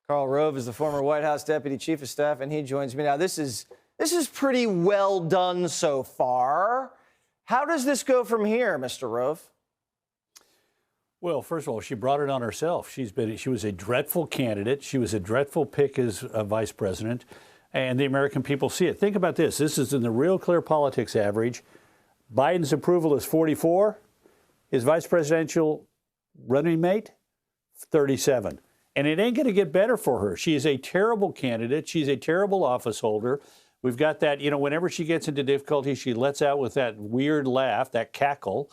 Karl Rove is the former White House Deputy Chief of Staff, and he joins me now. This is pretty well done so far. How does this go from here, Mr. Rove? Well, first of all, she brought it on herself. She was a dreadful candidate. She was a dreadful pick as a vice president, and the American people see it. Think about this. This is in the Real Clear Politics average. Biden's approval is 44. His vice presidential running mate, 37. And it ain't going to get better for her. She is a terrible candidate. She's a terrible office holder. We've got that, whenever she gets into difficulty, she lets out with that weird laugh, that cackle.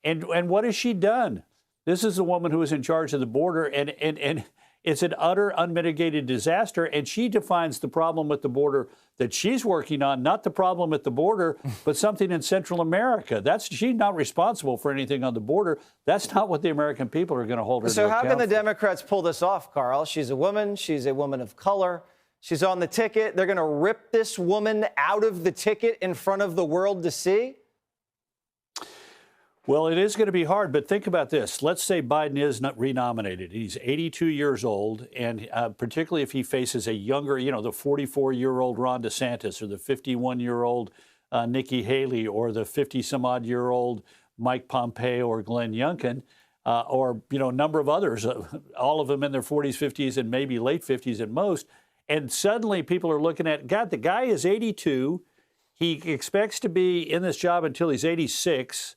And what has she done? This is a woman who is in charge of the border, and it's an utter unmitigated disaster. And she defines the problem with the border that she's working on, not the problem at the border, but something in Central America. She's not responsible for anything on the border. That's not what the American people are going to hold her to account for. So how can the Democrats pull this off, Karl? She's a woman. She's a woman of color. She's on the ticket. They're going to rip this woman out of the ticket in front of the world to see? Well, it is going to be hard, but think about this. Let's say Biden is not renominated. He's 82 years old, and particularly if he faces a younger, the 44-year-old Ron DeSantis or the 51-year-old Nikki Haley or the 50-some-odd-year-old Mike Pompeo or Glenn Youngkin or, a number of others, all of them in their 40s, 50s, and maybe late 50s at most. And suddenly people are looking at, God, the guy is 82. He expects to be in this job until he's 86.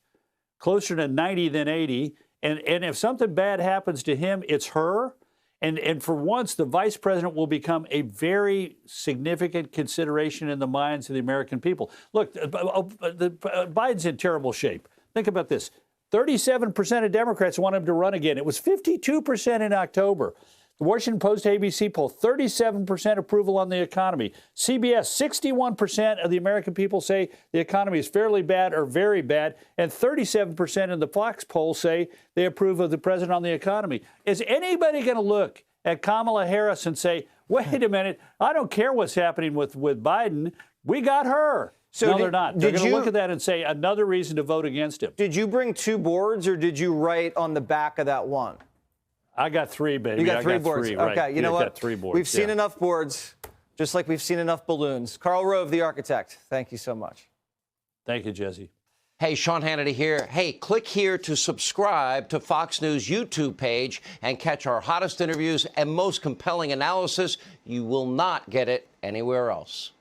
Closer to 90 than 80. And if something bad happens to him, it's her. And for once, the vice president will become a very significant consideration in the minds of the American people. Look, Biden's in terrible shape. Think about this. 37% of Democrats want him to run again. It was 52% in October. The Washington Post ABC poll, 37% approval on the economy. CBS, 61% of the American people say the economy is fairly bad or very bad, and 37% in the Fox poll say they approve of the president on the economy. Is anybody going to look at Kamala Harris and say, wait a minute, I don't care what's happening with Biden. We got her. So no, they're not. They're going to look at that and say another reason to vote against him. Did you bring two boards, or did you write on the back of that one? I got three, baby. You got three boards. Right. Okay, you know what? Got three boards. We've seen enough boards, just like we've seen enough balloons. Karl Rove, the architect, thank you so much. Thank you, Jesse. Hey, Sean Hannity here. Hey, click here to subscribe to Fox News YouTube page and catch our hottest interviews and most compelling analysis. You will not get it anywhere else.